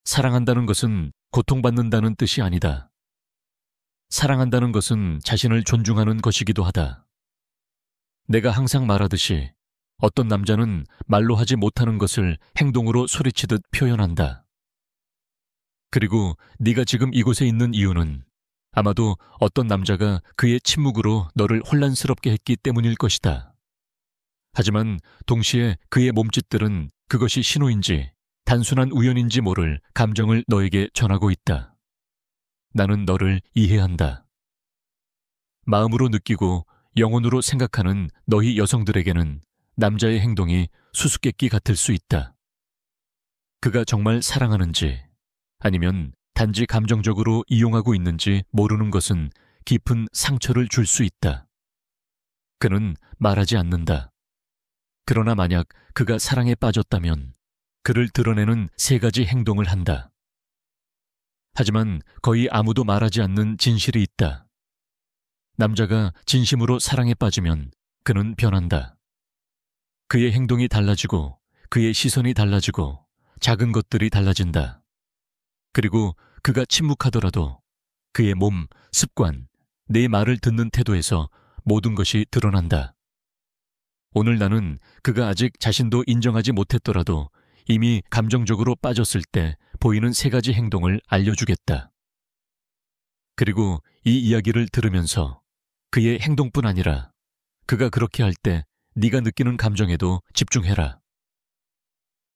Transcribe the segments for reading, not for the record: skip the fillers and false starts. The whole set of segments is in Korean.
사랑한다는 것은 고통받는다는 뜻이 아니다. 사랑한다는 것은 자신을 존중하는 것이기도 하다. 내가 항상 말하듯이 어떤 남자는 말로 하지 못하는 것을 행동으로 소리치듯 표현한다. 그리고 네가 지금 이곳에 있는 이유는 아마도 어떤 남자가 그의 침묵으로 너를 혼란스럽게 했기 때문일 것이다. 하지만 동시에 그의 몸짓들은 그것이 신호인지 단순한 우연인지 모를 감정을 너에게 전하고 있다. 나는 너를 이해한다. 마음으로 느끼고 영혼으로 생각하는 너희 여성들에게는 남자의 행동이 수수께끼 같을 수 있다. 그가 정말 사랑하는지 아니면 단지 감정적으로 이용하고 있는지 모르는 것은 깊은 상처를 줄 수 있다. 그는 말하지 않는다. 그러나 만약 그가 사랑에 빠졌다면 그를 드러내는 세 가지 행동을 한다. 하지만 거의 아무도 말하지 않는 진실이 있다. 남자가 진심으로 사랑에 빠지면 그는 변한다. 그의 행동이 달라지고 그의 시선이 달라지고 작은 것들이 달라진다. 그리고 그가 침묵하더라도 그의 몸, 습관, 내 말을 듣는 태도에서 모든 것이 드러난다. 오늘 나는 그가 아직 자신도 인정하지 못했더라도 이미 감정적으로 빠졌을 때 보이는 세 가지 행동을 알려주겠다. 그리고 이 이야기를 들으면서 그의 행동뿐 아니라 그가 그렇게 할 때 네가 느끼는 감정에도 집중해라.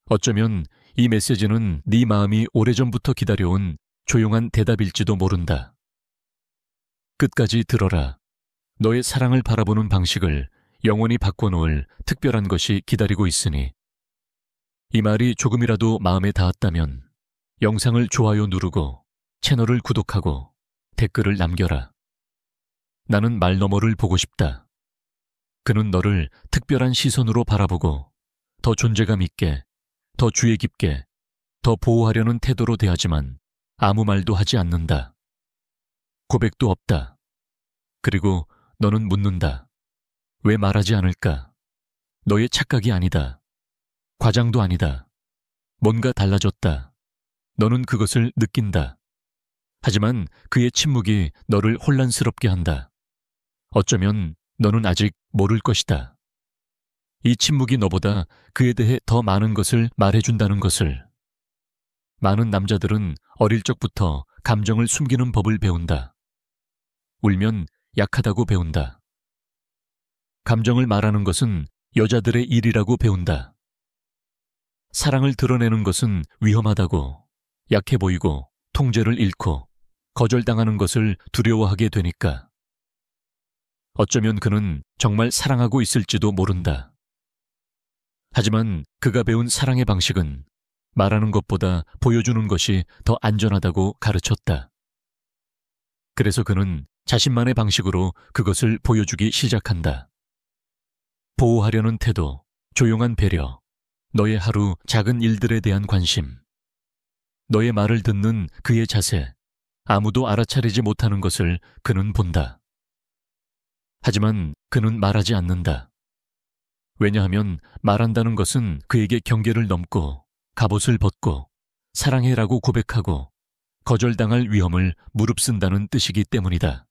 어쩌면 이 메시지는 네 마음이 오래전부터 기다려온 조용한 대답일지도 모른다. 끝까지 들어라. 너의 사랑을 바라보는 방식을 영원히 바꿔놓을 특별한 것이 기다리고 있으니. 이 말이 조금이라도 마음에 닿았다면 영상을 좋아요 누르고 채널을 구독하고 댓글을 남겨라. 나는 말 너머를 보고 싶다. 그는 너를 특별한 시선으로 바라보고 더 존재감 있게, 더 주의 깊게, 더 보호하려는 태도로 대하지만 아무 말도 하지 않는다. 고백도 없다. 그리고 너는 묻는다. 왜 말하지 않을까? 너의 착각이 아니다. 과장도 아니다. 뭔가 달라졌다. 너는 그것을 느낀다. 하지만 그의 침묵이 너를 혼란스럽게 한다. 어쩌면 너는 아직 모를 것이다. 이 침묵이 너보다 그에 대해 더 많은 것을 말해준다는 것을. 많은 남자들은 어릴 적부터 감정을 숨기는 법을 배운다. 울면 약하다고 배운다. 감정을 말하는 것은 여자들의 일이라고 배운다. 사랑을 드러내는 것은 위험하다고, 약해 보이고 통제를 잃고 거절당하는 것을 두려워하게 되니까. 어쩌면 그는 정말 사랑하고 있을지도 모른다. 하지만 그가 배운 사랑의 방식은 말하는 것보다 보여주는 것이 더 안전하다고 가르쳤다. 그래서 그는 자신만의 방식으로 그것을 보여주기 시작한다. 보호하려는 태도, 조용한 배려, 너의 하루 작은 일들에 대한 관심, 너의 말을 듣는 그의 자세, 아무도 알아차리지 못하는 것을 그는 본다. 하지만 그는 말하지 않는다. 왜냐하면 말한다는 것은 그에게 경계를 넘고 갑옷을 벗고 사랑해라고 고백하고 거절당할 위험을 무릅쓴다는 뜻이기 때문이다.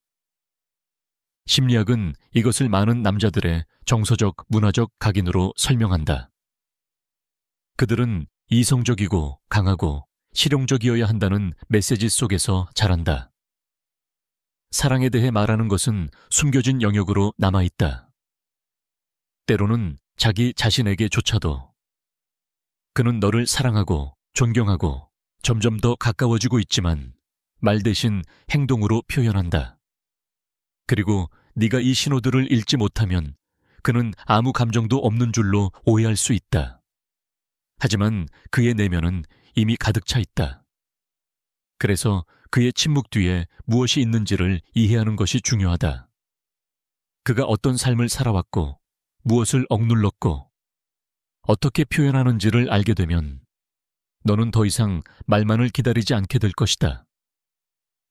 심리학은 이것을 많은 남자들의 정서적, 문화적 각인으로 설명한다. 그들은 이성적이고 강하고 실용적이어야 한다는 메시지 속에서 자란다. 사랑에 대해 말하는 것은 숨겨진 영역으로 남아있다. 때로는 자기 자신에게조차도. 그는 너를 사랑하고 존경하고 점점 더 가까워지고 있지만 말 대신 행동으로 표현한다. 그리고 네가 이 신호들을 읽지 못하면 그는 아무 감정도 없는 줄로 오해할 수 있다. 하지만 그의 내면은 이미 가득 차 있다. 그래서 그의 침묵 뒤에 무엇이 있는지를 이해하는 것이 중요하다. 그가 어떤 삶을 살아왔고 무엇을 억눌렀고 어떻게 표현하는지를 알게 되면 너는 더 이상 말만을 기다리지 않게 될 것이다.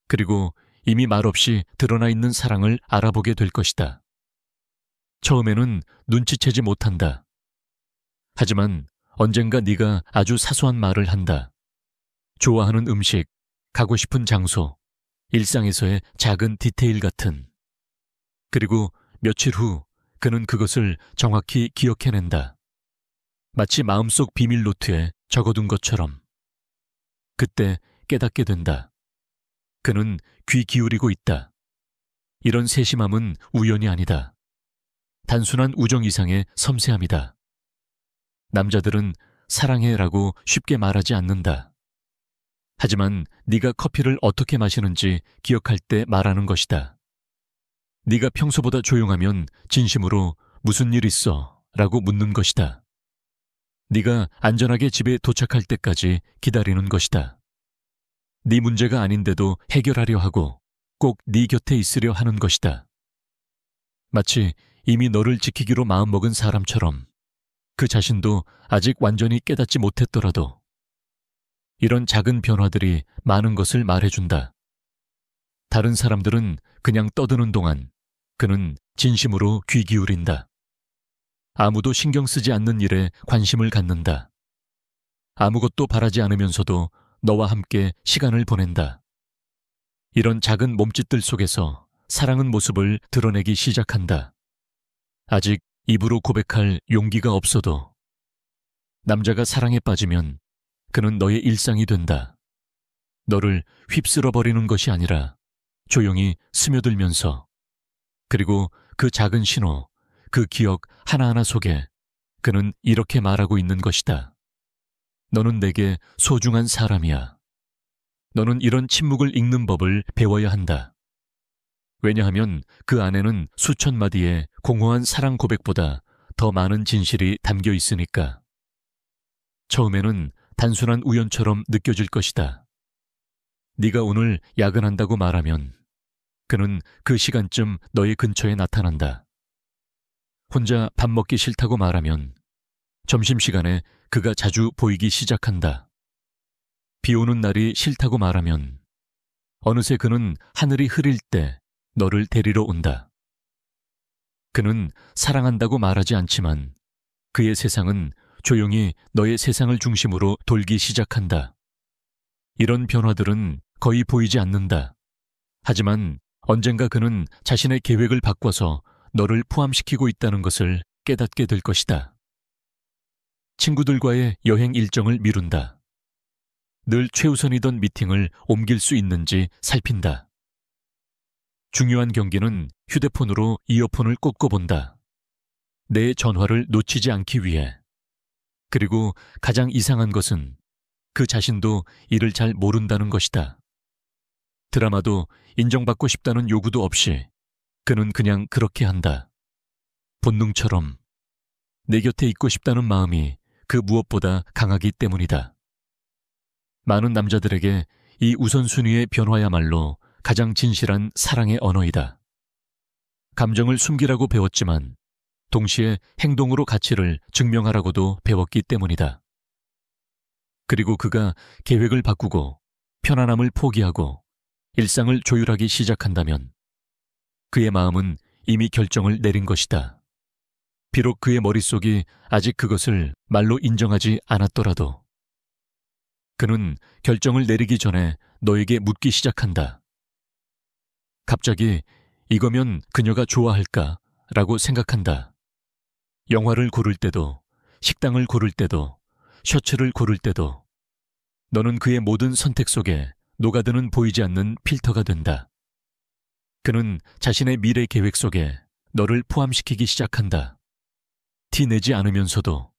그리고 이미 말없이 드러나 있는 사랑을 알아보게 될 것이다. 처음에는 눈치채지 못한다. 하지만 언젠가 네가 아주 사소한 말을 한다. 좋아하는 음식, 가고 싶은 장소, 일상에서의 작은 디테일 같은. 그리고 며칠 후 그는 그것을 정확히 기억해낸다. 마치 마음속 비밀 노트에 적어둔 것처럼. 그때 깨닫게 된다. 그는 귀 기울이고 있다. 이런 세심함은 우연이 아니다. 단순한 우정 이상의 섬세함이다. 남자들은 사랑해라고 쉽게 말하지 않는다. 하지만 네가 커피를 어떻게 마시는지 기억할 때 말하는 것이다. 네가 평소보다 조용하면 진심으로 무슨 일 있어? 라고 묻는 것이다. 네가 안전하게 집에 도착할 때까지 기다리는 것이다. 네 문제가 아닌데도 해결하려 하고 꼭 네 곁에 있으려 하는 것이다. 마치 이미 너를 지키기로 마음먹은 사람처럼 그 자신도 아직 완전히 깨닫지 못했더라도. 이런 작은 변화들이 많은 것을 말해준다. 다른 사람들은 그냥 떠드는 동안 그는 진심으로 귀 기울인다. 아무도 신경 쓰지 않는 일에 관심을 갖는다. 아무것도 바라지 않으면서도 너와 함께 시간을 보낸다. 이런 작은 몸짓들 속에서 사랑은 모습을 드러내기 시작한다. 아직 입으로 고백할 용기가 없어도. 남자가 사랑에 빠지면 그는 너의 일상이 된다. 너를 휩쓸어버리는 것이 아니라 조용히 스며들면서, 그리고 그 작은 신호, 그 기억 하나하나 속에 그는 이렇게 말하고 있는 것이다. 너는 내게 소중한 사람이야. 너는 이런 침묵을 읽는 법을 배워야 한다. 왜냐하면 그 안에는 수천 마디의 공허한 사랑 고백보다 더 많은 진실이 담겨 있으니까. 처음에는 단순한 우연처럼 느껴질 것이다. 네가 오늘 야근한다고 말하면 그는 그 시간쯤 너의 근처에 나타난다. 혼자 밥 먹기 싫다고 말하면 점심시간에 그가 자주 보이기 시작한다. 비 오는 날이 싫다고 말하면 어느새 그는 하늘이 흐릴 때 너를 데리러 온다. 그는 사랑한다고 말하지 않지만 그의 세상은 조용히 너의 세상을 중심으로 돌기 시작한다. 이런 변화들은 거의 보이지 않는다. 하지만 언젠가 그는 자신의 계획을 바꿔서 너를 포함시키고 있다는 것을 깨닫게 될 것이다. 친구들과의 여행 일정을 미룬다. 늘 최우선이던 미팅을 옮길 수 있는지 살핀다. 중요한 경기는 휴대폰으로 이어폰을 꽂고 본다. 내 전화를 놓치지 않기 위해. 그리고 가장 이상한 것은 그 자신도 이를 잘 모른다는 것이다. 드라마도 인정받고 싶다는 요구도 없이 그는 그냥 그렇게 한다. 본능처럼. 내 곁에 있고 싶다는 마음이 그 무엇보다 강하기 때문이다. 많은 남자들에게 이 우선순위의 변화야말로 가장 진실한 사랑의 언어이다. 감정을 숨기라고 배웠지만 동시에 행동으로 가치를 증명하라고도 배웠기 때문이다. 그리고 그가 계획을 바꾸고 편안함을 포기하고 일상을 조율하기 시작한다면 그의 마음은 이미 결정을 내린 것이다. 비록 그의 머릿속이 아직 그것을 말로 인정하지 않았더라도 그는 결정을 내리기 전에 너에게 묻기 시작한다. 갑자기 이거면 그녀가 좋아할까? 라고 생각한다. 영화를 고를 때도, 식당을 고를 때도, 셔츠를 고를 때도 너는 그의 모든 선택 속에 녹아드는 보이지 않는 필터가 된다. 그는 자신의 미래 계획 속에 너를 포함시키기 시작한다. 티 내지 않으면서도,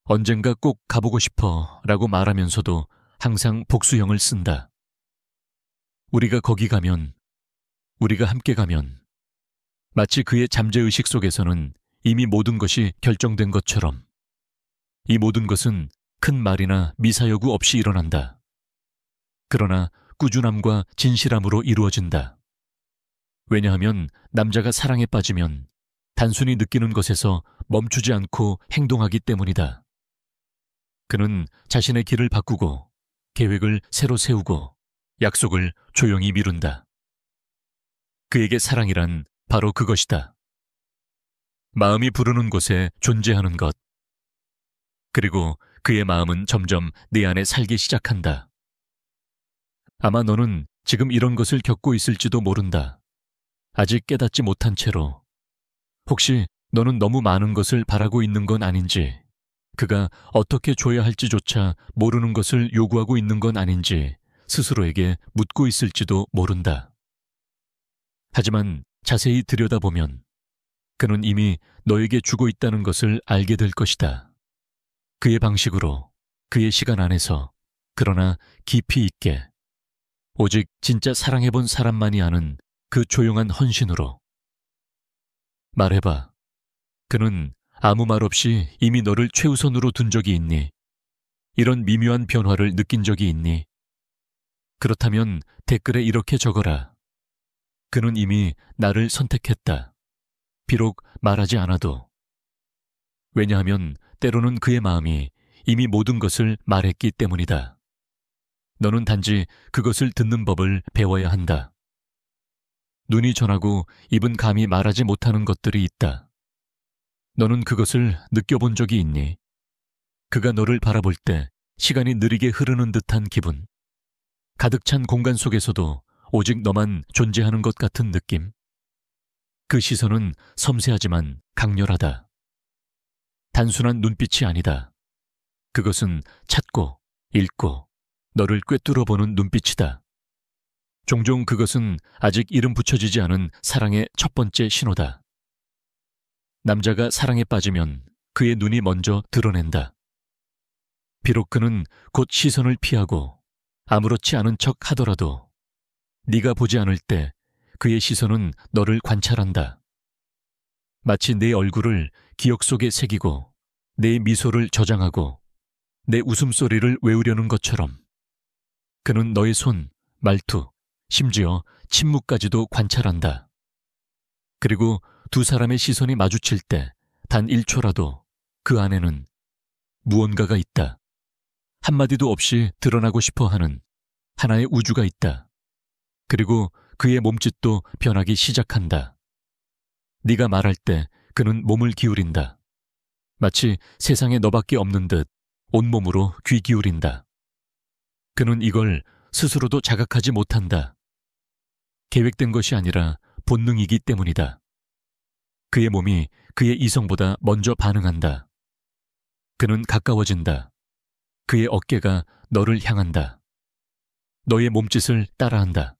언젠가 꼭 가보고 싶어 라고 말하면서도 항상 복수형을 쓴다. 우리가 거기 가면, 우리가 함께 가면, 마치 그의 잠재의식 속에서는 이미 모든 것이 결정된 것처럼 이 모든 것은 큰 말이나 미사여구 없이 일어난다. 그러나 꾸준함과 진실함으로 이루어진다. 왜냐하면 남자가 사랑에 빠지면 단순히 느끼는 것에서 멈추지 않고 행동하기 때문이다. 그는 자신의 길을 바꾸고 계획을 새로 세우고 약속을 조용히 미룬다. 그에게 사랑이란 바로 그것이다. 마음이 부르는 곳에 존재하는 것. 그리고 그의 마음은 점점 내 안에 살기 시작한다. 아마 너는 지금 이런 것을 겪고 있을지도 모른다. 아직 깨닫지 못한 채로. 혹시 너는 너무 많은 것을 바라고 있는 건 아닌지, 그가 어떻게 줘야 할지조차 모르는 것을 요구하고 있는 건 아닌지 스스로에게 묻고 있을지도 모른다. 하지만 자세히 들여다보면 그는 이미 너에게 주고 있다는 것을 알게 될 것이다. 그의 방식으로, 그의 시간 안에서, 그러나 깊이 있게, 오직 진짜 사랑해본 사람만이 아는 그 조용한 헌신으로. 말해봐. 그는 아무 말 없이 이미 너를 최우선으로 둔 적이 있니? 이런 미묘한 변화를 느낀 적이 있니? 그렇다면 댓글에 이렇게 적어라. 그는 이미 나를 선택했다. 비록 말하지 않아도. 왜냐하면 때로는 그의 마음이 이미 모든 것을 말했기 때문이다. 너는 단지 그것을 듣는 법을 배워야 한다. 눈이 전하고 입은 감히 말하지 못하는 것들이 있다. 너는 그것을 느껴본 적이 있니? 그가 너를 바라볼 때 시간이 느리게 흐르는 듯한 기분. 가득 찬 공간 속에서도 오직 너만 존재하는 것 같은 느낌. 그 시선은 섬세하지만 강렬하다. 단순한 눈빛이 아니다. 그것은 찾고, 읽고, 너를 꿰뚫어 보는 눈빛이다. 종종 그것은 아직 이름 붙여지지 않은 사랑의 첫 번째 신호다. 남자가 사랑에 빠지면 그의 눈이 먼저 드러낸다. 비록 그는 곧 시선을 피하고 아무렇지 않은 척 하더라도 네가 보지 않을 때 그의 시선은 너를 관찰한다. 마치 내 얼굴을 기억 속에 새기고 내 미소를 저장하고 내 웃음소리를 외우려는 것처럼 그는 너의 손, 말투, 심지어 침묵까지도 관찰한다. 그리고 두 사람의 시선이 마주칠 때 단 1초라도 그 안에는 무언가가 있다. 한마디도 없이 드러나고 싶어 하는 하나의 우주가 있다. 그리고 그의 몸짓도 변하기 시작한다. 네가 말할 때 그는 몸을 기울인다. 마치 세상에 너밖에 없는 듯 온몸으로 귀 기울인다. 그는 이걸 스스로도 자각하지 못한다. 계획된 것이 아니라 본능이기 때문이다. 그의 몸이 그의 이성보다 먼저 반응한다. 그는 가까워진다. 그의 어깨가 너를 향한다. 너의 몸짓을 따라한다.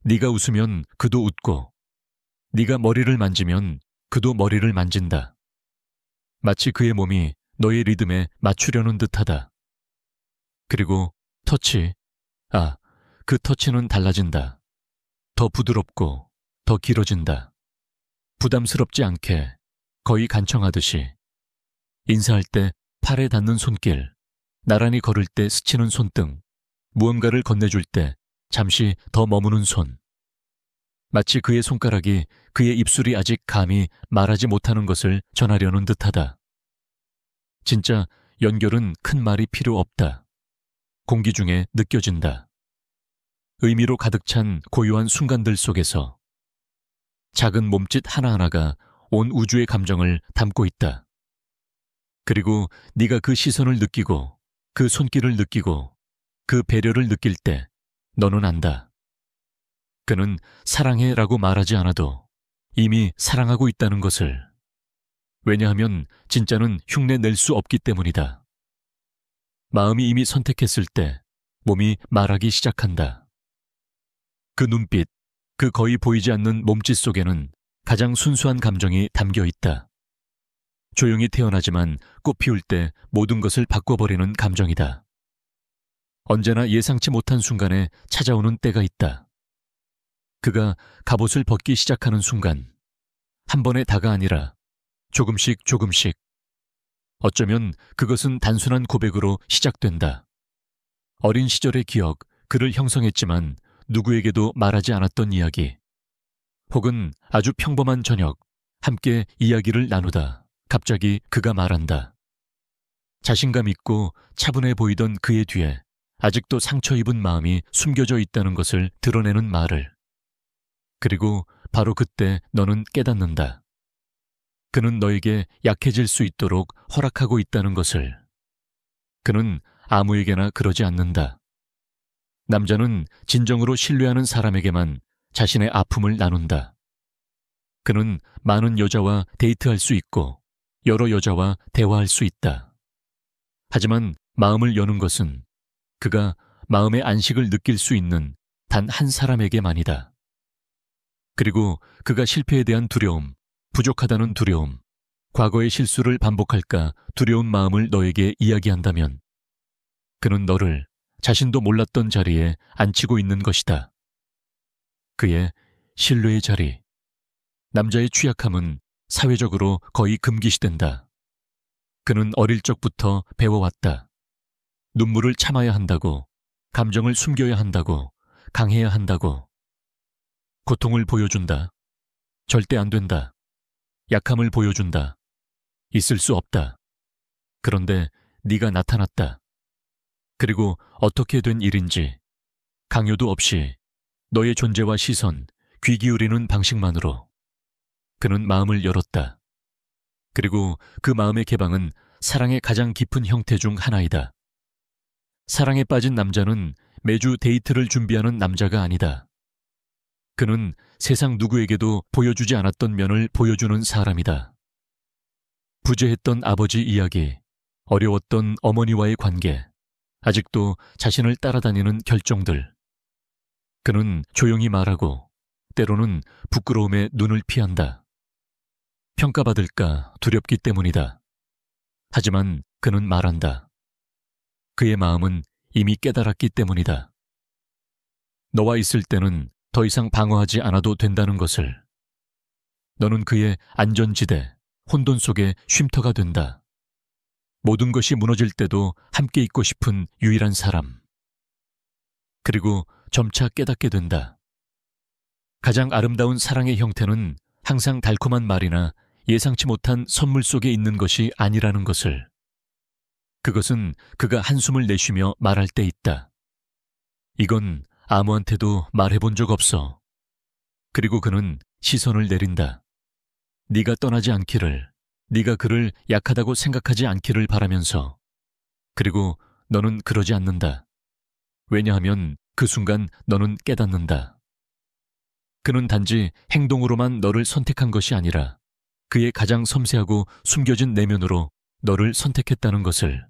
네가 웃으면 그도 웃고, 네가 머리를 만지면 그도 머리를 만진다. 마치 그의 몸이 너의 리듬에 맞추려는 듯하다. 그리고 터치, 그 터치는 달라진다. 더 부드럽고 더 길어진다. 부담스럽지 않게, 거의 간청하듯이. 인사할 때 팔에 닿는 손길, 나란히 걸을 때 스치는 손등, 무언가를 건네줄 때 잠시 더 머무는 손. 마치 그의 손가락이 그의 입술이 아직 감히 말하지 못하는 것을 전하려는 듯하다. 진짜 연결은 큰 말이 필요 없다. 공기 중에 느껴진다. 의미로 가득 찬 고요한 순간들 속에서 작은 몸짓 하나하나가 온 우주의 감정을 담고 있다. 그리고 네가 그 시선을 느끼고 그 손길을 느끼고 그 배려를 느낄 때 너는 안다. 그는 사랑해라고 말하지 않아도 이미 사랑하고 있다는 것을. 왜냐하면 진짜는 흉내 낼 수 없기 때문이다. 마음이 이미 선택했을 때 몸이 말하기 시작한다. 그 눈빛, 그 거의 보이지 않는 몸짓 속에는 가장 순수한 감정이 담겨 있다. 조용히 태어나지만 꽃 피울 때 모든 것을 바꿔버리는 감정이다. 언제나 예상치 못한 순간에 찾아오는 때가 있다. 그가 갑옷을 벗기 시작하는 순간, 한 번의 다가 아니라 조금씩 조금씩. 어쩌면 그것은 단순한 고백으로 시작된다. 어린 시절의 기억, 그를 형성했지만 누구에게도 말하지 않았던 이야기. 혹은 아주 평범한 저녁, 함께 이야기를 나누다 갑자기 그가 말한다. 자신감 있고 차분해 보이던 그의 뒤에 아직도 상처 입은 마음이 숨겨져 있다는 것을 드러내는 말을. 그리고 바로 그때 너는 깨닫는다. 그는 너에게 약해질 수 있도록 허락하고 있다는 것을. 그는 아무에게나 그러지 않는다. 남자는 진정으로 신뢰하는 사람에게만 자신의 아픔을 나눈다. 그는 많은 여자와 데이트할 수 있고 여러 여자와 대화할 수 있다. 하지만 마음을 여는 것은 그가 마음의 안식을 느낄 수 있는 단 한 사람에게만이다. 그리고 그가 실패에 대한 두려움, 부족하다는 두려움, 과거의 실수를 반복할까 두려운 마음을 너에게 이야기한다면 그는 너를 자신도 몰랐던 자리에 앉히고 있는 것이다. 그의 신뢰의 자리. 남자의 취약함은 사회적으로 거의 금기시된다. 그는 어릴 적부터 배워왔다. 눈물을 참아야 한다고, 감정을 숨겨야 한다고, 강해야 한다고. 고통을 보여준다. 절대 안 된다. 약함을 보여준다. 있을 수 없다. 그런데 네가 나타났다. 그리고 어떻게 된 일인지 강요도 없이 너의 존재와 시선, 귀 기울이는 방식만으로 그는 마음을 열었다. 그리고 그 마음의 개방은 사랑의 가장 깊은 형태 중 하나이다. 사랑에 빠진 남자는 매주 데이트를 준비하는 남자가 아니다. 그는 세상 누구에게도 보여주지 않았던 면을 보여주는 사람이다. 부재했던 아버지 이야기, 어려웠던 어머니와의 관계, 아직도 자신을 따라다니는 결정들. 그는 조용히 말하고 때로는 부끄러움에 눈을 피한다. 평가받을까 두렵기 때문이다. 하지만 그는 말한다. 그의 마음은 이미 깨달았기 때문이다. 너와 있을 때는 더 이상 방어하지 않아도 된다는 것을. 너는 그의 안전지대, 혼돈 속의 쉼터가 된다. 모든 것이 무너질 때도 함께 있고 싶은 유일한 사람. 그리고 점차 깨닫게 된다. 가장 아름다운 사랑의 형태는 항상 달콤한 말이나 예상치 못한 선물 속에 있는 것이 아니라는 것을. 그것은 그가 한숨을 내쉬며 말할 때 있다. 이건 아무한테도 말해본 적 없어. 그리고 그는 시선을 내린다. 네가 떠나지 않기를, 네가 그를 약하다고 생각하지 않기를 바라면서. 그리고 너는 그러지 않는다. 왜냐하면 그 순간 너는 깨닫는다. 그는 단지 행동으로만 너를 선택한 것이 아니라 그의 가장 섬세하고 숨겨진 내면으로 너를 선택했다는 것을.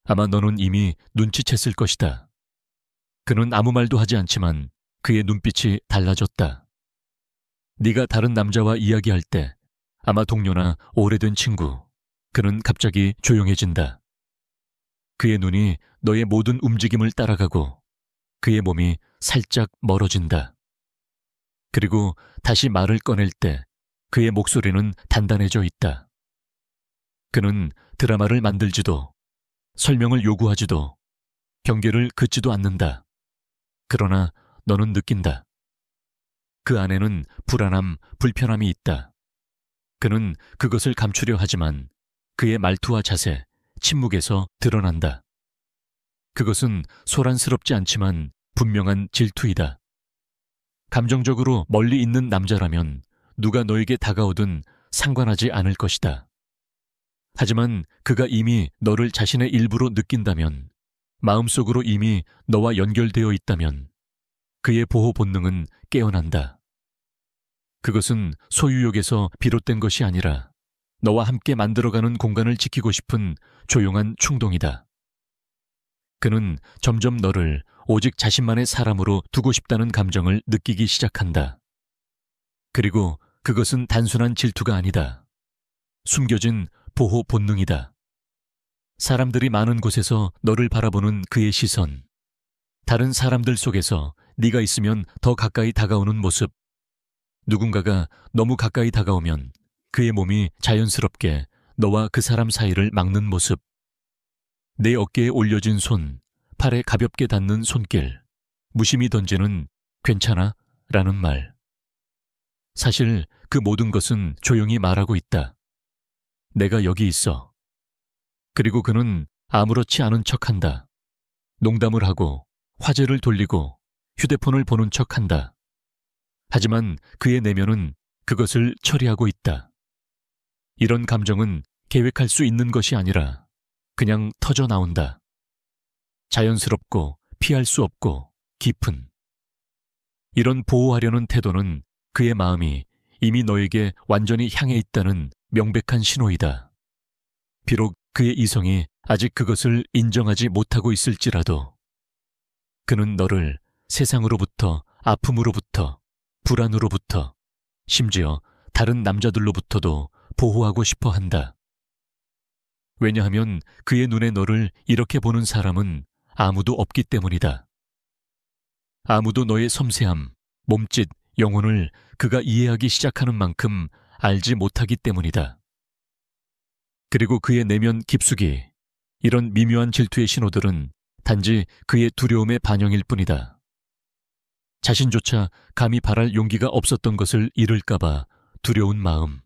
아마 너는 이미 눈치챘을 것이다. 그는 아무 말도 하지 않지만 그의 눈빛이 달라졌다. 네가 다른 남자와 이야기할 때 아마 동료나 오래된 친구, 그는 갑자기 조용해진다. 그의 눈이 너의 모든 움직임을 따라가고 그의 몸이 살짝 멀어진다. 그리고 다시 말을 꺼낼 때 그의 목소리는 단단해져 있다. 그는 드라마를 만들지도 설명을 요구하지도 경계를 긋지도 않는다. 그러나 너는 느낀다. 그 안에는 불안함, 불편함이 있다. 그는 그것을 감추려 하지만 그의 말투와 자세, 침묵에서 드러난다. 그것은 소란스럽지 않지만 분명한 질투이다. 감정적으로 멀리 있는 남자라면 누가 너에게 다가오든 상관하지 않을 것이다. 하지만 그가 이미 너를 자신의 일부로 느낀다면, 마음속으로 이미 너와 연결되어 있다면 그의 보호 본능은 깨어난다. 그것은 소유욕에서 비롯된 것이 아니라 너와 함께 만들어가는 공간을 지키고 싶은 조용한 충동이다. 그는 점점 너를 오직 자신만의 사람으로 두고 싶다는 감정을 느끼기 시작한다. 그리고 그것은 단순한 질투가 아니다. 숨겨진 보호 본능이다. 사람들이 많은 곳에서 너를 바라보는 그의 시선, 다른 사람들 속에서 네가 있으면 더 가까이 다가오는 모습, 누군가가 너무 가까이 다가오면 그의 몸이 자연스럽게 너와 그 사람 사이를 막는 모습, 내 어깨에 올려진 손, 팔에 가볍게 닿는 손길, 무심히 던지는 괜찮아? 라는 말. 사실 그 모든 것은 조용히 말하고 있다. 내가 여기 있어. 그리고 그는 아무렇지 않은 척한다. 농담을 하고 화제를 돌리고 휴대폰을 보는 척한다. 하지만 그의 내면은 그것을 처리하고 있다. 이런 감정은 계획할 수 있는 것이 아니라 그냥 터져 나온다. 자연스럽고 피할 수 없고 깊은. 이런 보호하려는 태도는 그의 마음이 이미 너에게 완전히 향해 있다는 명백한 신호이다. 비록 그의 이성이 아직 그것을 인정하지 못하고 있을지라도 그는 너를 세상으로부터, 아픔으로부터, 불안으로부터, 심지어 다른 남자들로부터도 보호하고 싶어 한다. 왜냐하면 그의 눈에 너를 이렇게 보는 사람은 아무도 없기 때문이다. 아무도 너의 섬세함, 몸짓, 영혼을 그가 이해하기 시작하는 만큼 알지 못하기 때문이다. 그리고 그의 내면 깊숙이 이런 미묘한 질투의 신호들은 단지 그의 두려움의 반영일 뿐이다. 자신조차 감히 바랄 용기가 없었던 것을 잃을까봐 두려운 마음.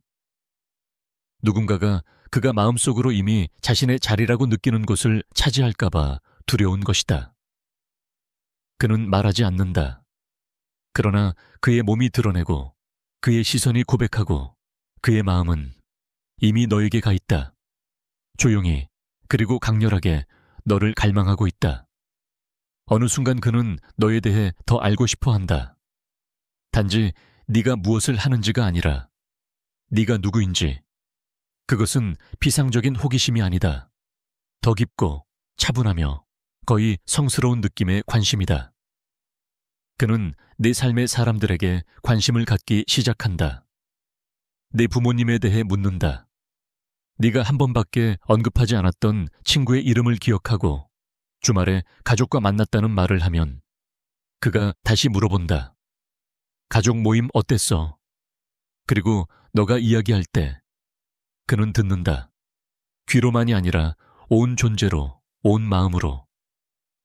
누군가가 그가 마음속으로 이미 자신의 자리라고 느끼는 곳을 차지할까봐 두려운 것이다. 그는 말하지 않는다. 그러나 그의 몸이 드러내고 그의 시선이 고백하고 그의 마음은 이미 너에게 가 있다. 조용히 그리고 강렬하게 너를 갈망하고 있다. 어느 순간 그는 너에 대해 더 알고 싶어 한다. 단지 네가 무엇을 하는지가 아니라 네가 누구인지. 그것은 피상적인 호기심이 아니다. 더 깊고 차분하며 거의 성스러운 느낌의 관심이다. 그는 내 삶의 사람들에게 관심을 갖기 시작한다. 내 부모님에 대해 묻는다. 네가 한 번밖에 언급하지 않았던 친구의 이름을 기억하고 주말에 가족과 만났다는 말을 하면 그가 다시 물어본다. 가족 모임 어땠어? 그리고 너가 이야기할 때 그는 듣는다. 귀로만이 아니라 온 존재로, 온 마음으로.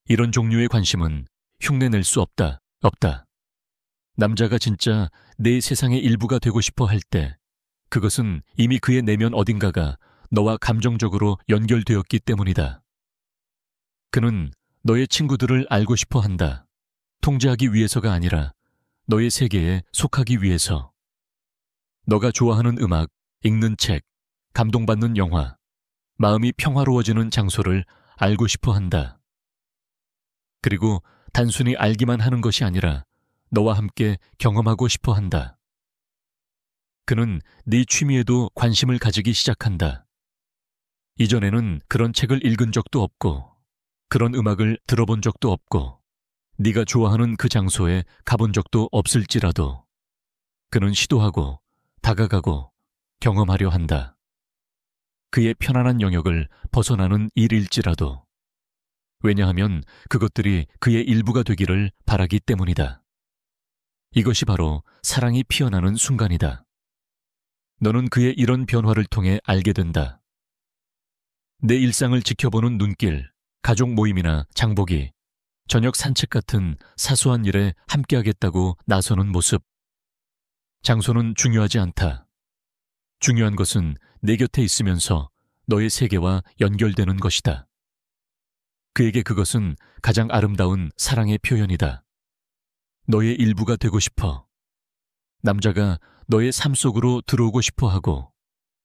이런 종류의 관심은 흉내낼 수 없다. 남자가 진짜 내 세상의 일부가 되고 싶어 할 때 그것은 이미 그의 내면 어딘가가 너와 감정적으로 연결되었기 때문이다. 그는 너의 친구들을 알고 싶어 한다. 통제하기 위해서가 아니라 너의 세계에 속하기 위해서. 너가 좋아하는 음악, 읽는 책, 감동받는 영화, 마음이 평화로워지는 장소를 알고 싶어 한다. 그리고 단순히 알기만 하는 것이 아니라 너와 함께 경험하고 싶어 한다. 그는 네 취미에도 관심을 가지기 시작한다. 이전에는 그런 책을 읽은 적도 없고 그런 음악을 들어본 적도 없고 네가 좋아하는 그 장소에 가본 적도 없을지라도 그는 시도하고 다가가고 경험하려 한다. 그의 편안한 영역을 벗어나는 일일지라도. 왜냐하면 그것들이 그의 일부가 되기를 바라기 때문이다. 이것이 바로 사랑이 피어나는 순간이다. 너는 그의 이런 변화를 통해 알게 된다. 내 일상을 지켜보는 눈길, 가족 모임이나 장보기, 저녁 산책 같은 사소한 일에 함께하겠다고 나서는 모습. 장소는 중요하지 않다. 중요한 것은 내 곁에 있으면서 너의 세계와 연결되는 것이다. 그에게 그것은 가장 아름다운 사랑의 표현이다. 너의 일부가 되고 싶어. 남자가 너의 삶 속으로 들어오고 싶어 하고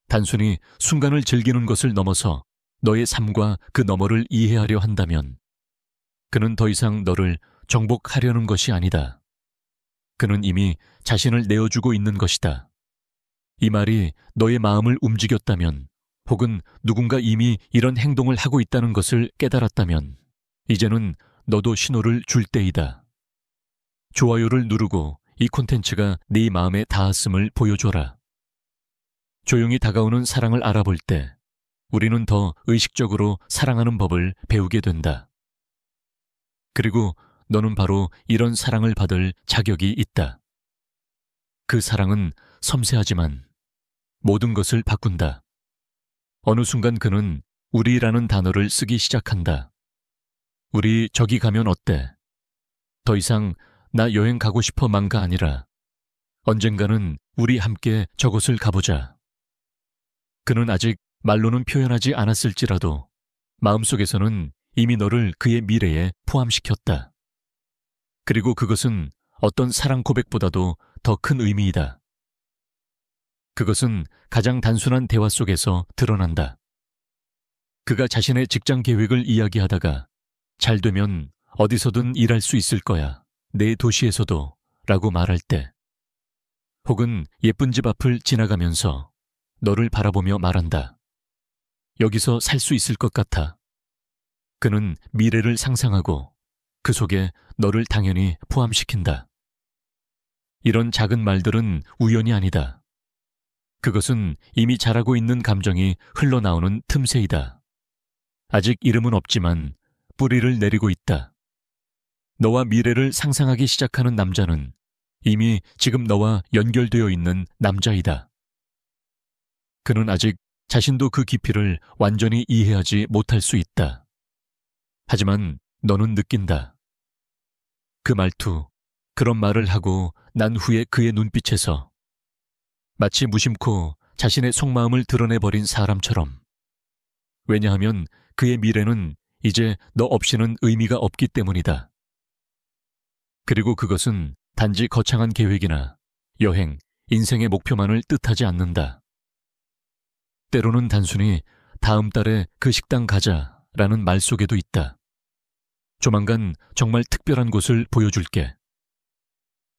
단순히 순간을 즐기는 것을 넘어서 너의 삶과 그 너머를 이해하려 한다면 그는 더 이상 너를 정복하려는 것이 아니다. 그는 이미 자신을 내어주고 있는 것이다. 이 말이 너의 마음을 움직였다면 혹은 누군가 이미 이런 행동을 하고 있다는 것을 깨달았다면 이제는 너도 신호를 줄 때이다. 좋아요를 누르고 이 콘텐츠가 네 마음에 닿았음을 보여줘라. 조용히 다가오는 사랑을 알아볼 때 우리는 더 의식적으로 사랑하는 법을 배우게 된다. 그리고 너는 바로 이런 사랑을 받을 자격이 있다. 그 사랑은 섬세하지만 모든 것을 바꾼다. 어느 순간 그는 우리라는 단어를 쓰기 시작한다. 우리 저기 가면 어때? 더 이상 나 여행 가고 싶어 만가 아니라 언젠가는 우리 함께 저곳을 가보자. 그는 아직 말로는 표현하지 않았을지라도 마음속에서는 이미 너를 그의 미래에 포함시켰다. 그리고 그것은 어떤 사랑 고백보다도 더 큰 의미이다. 그것은 가장 단순한 대화 속에서 드러난다. 그가 자신의 직장 계획을 이야기하다가 잘 되면 어디서든 일할 수 있을 거야. 내 도시에서도. 라고 말할 때, 혹은 예쁜 집 앞을 지나가면서 너를 바라보며 말한다. 여기서 살 수 있을 것 같아. 그는 미래를 상상하고 그 속에 너를 당연히 포함시킨다. 이런 작은 말들은 우연이 아니다. 그것은 이미 자라고 있는 감정이 흘러나오는 틈새이다. 아직 이름은 없지만 뿌리를 내리고 있다. 너와 미래를 상상하기 시작하는 남자는 이미 지금 너와 연결되어 있는 남자이다. 그는 아직 자신도 그 깊이를 완전히 이해하지 못할 수 있다. 하지만 너는 느낀다. 그 말투, 그런 말을 하고 난 후에 그의 눈빛에서 마치 무심코 자신의 속마음을 드러내버린 사람처럼. 왜냐하면 그의 미래는 이제 너 없이는 의미가 없기 때문이다. 그리고 그것은 단지 거창한 계획이나 여행, 인생의 목표만을 뜻하지 않는다. 때로는 단순히 다음 달에 그 식당 가자라는 말 속에도 있다. 조만간 정말 특별한 곳을 보여줄게.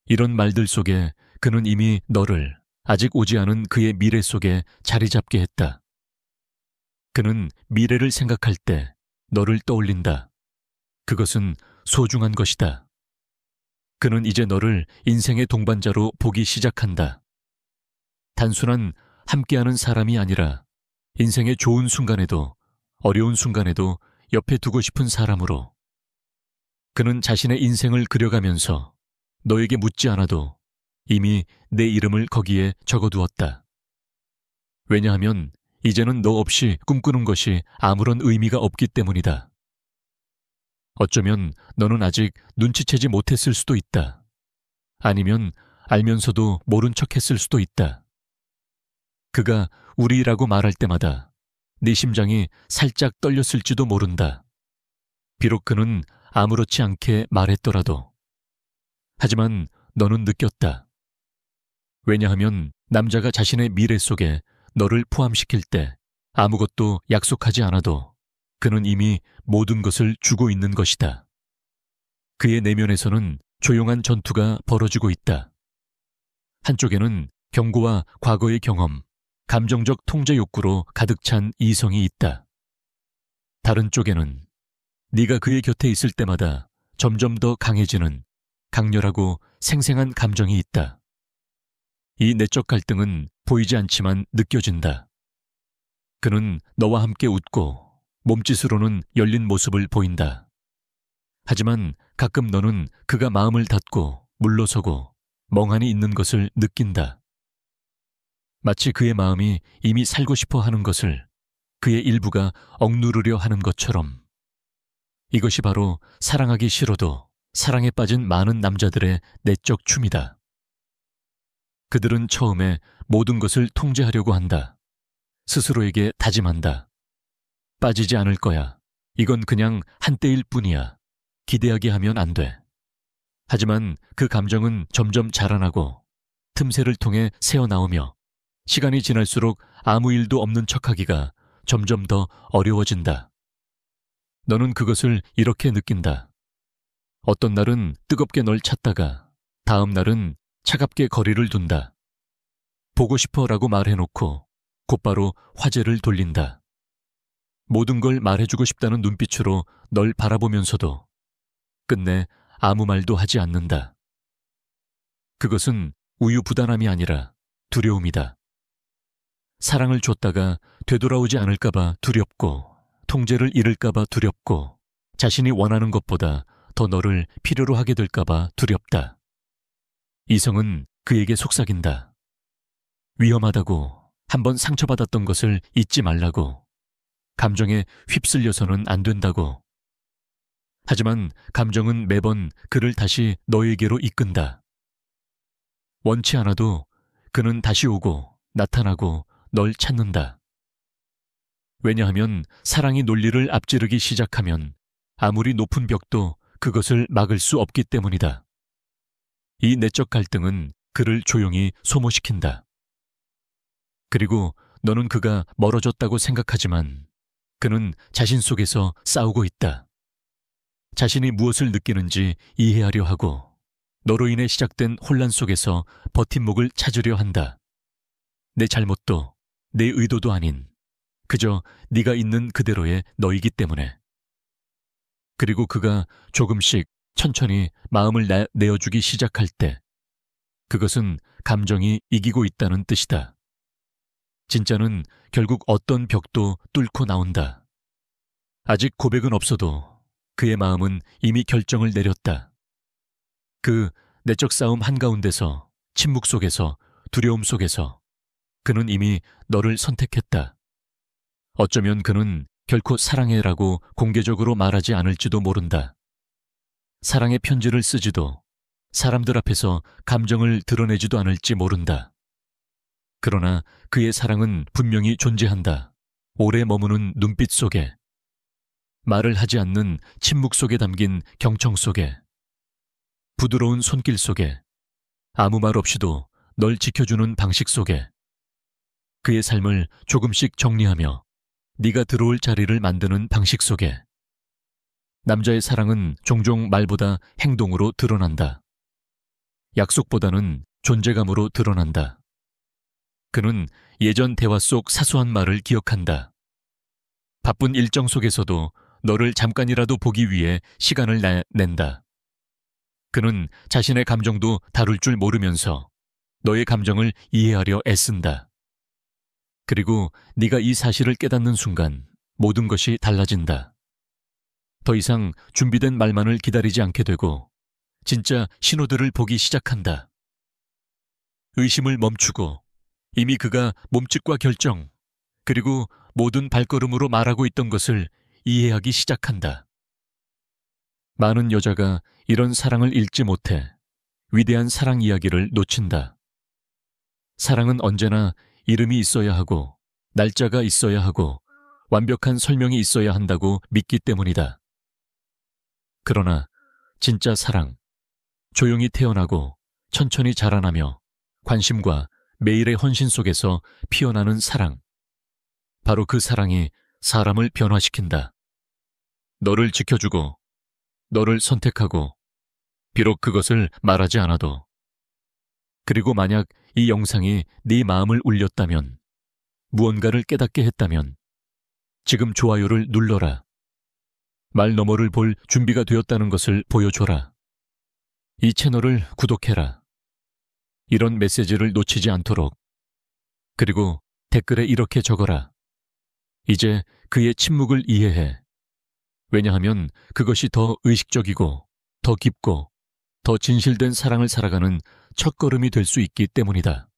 이런 말들 속에 그는 이미 너를 아직 오지 않은 그의 미래 속에 자리 잡게 했다. 그는 미래를 생각할 때 너를 떠올린다. 그것은 소중한 것이다. 그는 이제 너를 인생의 동반자로 보기 시작한다. 단순한 함께하는 사람이 아니라 인생의 좋은 순간에도 어려운 순간에도 옆에 두고 싶은 사람으로. 그는 자신의 인생을 그려가면서 너에게 묻지 않아도 이미 내 이름을 거기에 적어두었다. 왜냐하면 이제는 너 없이 꿈꾸는 것이 아무런 의미가 없기 때문이다. 어쩌면 너는 아직 눈치채지 못했을 수도 있다. 아니면 알면서도 모른 척했을 수도 있다. 그가 우리라고 말할 때마다 네 심장이 살짝 떨렸을지도 모른다. 비록 그는 아무렇지 않게 말했더라도. 하지만 너는 느꼈다. 왜냐하면 남자가 자신의 미래 속에 너를 포함시킬 때 아무것도 약속하지 않아도 그는 이미 모든 것을 주고 있는 것이다. 그의 내면에서는 조용한 전투가 벌어지고 있다. 한쪽에는 경고와 과거의 경험, 감정적 통제 욕구로 가득 찬 이성이 있다. 다른 쪽에는 네가 그의 곁에 있을 때마다 점점 더 강해지는 강렬하고 생생한 감정이 있다. 이 내적 갈등은 보이지 않지만 느껴진다. 그는 너와 함께 웃고 몸짓으로는 열린 모습을 보인다. 하지만 가끔 너는 그가 마음을 닫고 물러서고 멍하니 있는 것을 느낀다. 마치 그의 마음이 이미 살고 싶어 하는 것을 그의 일부가 억누르려 하는 것처럼. 이것이 바로 사랑하기 싫어도 사랑에 빠진 많은 남자들의 내적 춤이다. 그들은 처음에 모든 것을 통제하려고 한다. 스스로에게 다짐한다. 빠지지 않을 거야. 이건 그냥 한때일 뿐이야. 기대하게 하면 안 돼. 하지만 그 감정은 점점 자라나고 틈새를 통해 새어나오며 시간이 지날수록 아무 일도 없는 척하기가 점점 더 어려워진다. 너는 그것을 이렇게 느낀다. 어떤 날은 뜨겁게 널 찾다가 다음 날은 차갑게 거리를 둔다. 보고 싶어라고 말해놓고 곧바로 화제를 돌린다. 모든 걸 말해주고 싶다는 눈빛으로 널 바라보면서도 끝내 아무 말도 하지 않는다. 그것은 우유부단함이 아니라 두려움이다. 사랑을 줬다가 되돌아오지 않을까봐 두렵고 통제를 잃을까봐 두렵고 자신이 원하는 것보다 더 너를 필요로 하게 될까봐 두렵다. 이성은 그에게 속삭인다. 위험하다고, 한번 상처받았던 것을 잊지 말라고, 감정에 휩쓸려서는 안 된다고. 하지만 감정은 매번 그를 다시 너에게로 이끈다. 원치 않아도 그는 다시 오고 나타나고 널 찾는다. 왜냐하면 사랑이 논리를 앞지르기 시작하면 아무리 높은 벽도 그것을 막을 수 없기 때문이다. 이 내적 갈등은 그를 조용히 소모시킨다. 그리고 너는 그가 멀어졌다고 생각하지만 그는 자신 속에서 싸우고 있다. 자신이 무엇을 느끼는지 이해하려 하고 너로 인해 시작된 혼란 속에서 버팀목을 찾으려 한다. 내 잘못도 내 의도도 아닌 그저 네가 있는 그대로의 너이기 때문에. 그리고 그가 조금씩 천천히 마음을 내어주기 시작할 때 그것은 감정이 이기고 있다는 뜻이다. 진짜는 결국 어떤 벽도 뚫고 나온다. 아직 고백은 없어도 그의 마음은 이미 결정을 내렸다. 그 내적 싸움 한가운데서, 침묵 속에서, 두려움 속에서 그는 이미 너를 선택했다. 어쩌면 그는 결코 사랑해라고 공개적으로 말하지 않을지도 모른다. 사랑의 편지를 쓰지도 사람들 앞에서 감정을 드러내지도 않을지 모른다. 그러나 그의 사랑은 분명히 존재한다. 오래 머무는 눈빛 속에, 말을 하지 않는 침묵 속에 담긴 경청 속에, 부드러운 손길 속에, 아무 말 없이도 널 지켜주는 방식 속에, 그의 삶을 조금씩 정리하며 네가 들어올 자리를 만드는 방식 속에. 남자의 사랑은 종종 말보다 행동으로 드러난다. 약속보다는 존재감으로 드러난다. 그는 예전 대화 속 사소한 말을 기억한다. 바쁜 일정 속에서도 너를 잠깐이라도 보기 위해 시간을 낸다. 그는 자신의 감정도 다룰 줄 모르면서 너의 감정을 이해하려 애쓴다. 그리고 네가 이 사실을 깨닫는 순간 모든 것이 달라진다. 더 이상 준비된 말만을 기다리지 않게 되고 진짜 신호들을 보기 시작한다. 의심을 멈추고 이미 그가 몸짓과 결정, 그리고 모든 발걸음으로 말하고 있던 것을 이해하기 시작한다. 많은 여자가 이런 사랑을 읽지 못해 위대한 사랑 이야기를 놓친다. 사랑은 언제나 이름이 있어야 하고 날짜가 있어야 하고 완벽한 설명이 있어야 한다고 믿기 때문이다. 그러나 진짜 사랑, 조용히 태어나고 천천히 자라나며 관심과 매일의 헌신 속에서 피어나는 사랑. 바로 그 사랑이 사람을 변화시킨다. 너를 지켜주고 너를 선택하고 비록 그것을 말하지 않아도. 그리고 만약 이 영상이 네 마음을 울렸다면, 무언가를 깨닫게 했다면 지금 좋아요를 눌러라. 말 너머를 볼 준비가 되었다는 것을 보여줘라. 이 채널을 구독해라. 이런 메시지를 놓치지 않도록. 그리고 댓글에 이렇게 적어라. 이제 그의 침묵을 이해해. 왜냐하면 그것이 더 의식적이고 더 깊고 더 진실된 사랑을 살아가는 첫걸음이 될 수 있기 때문이다.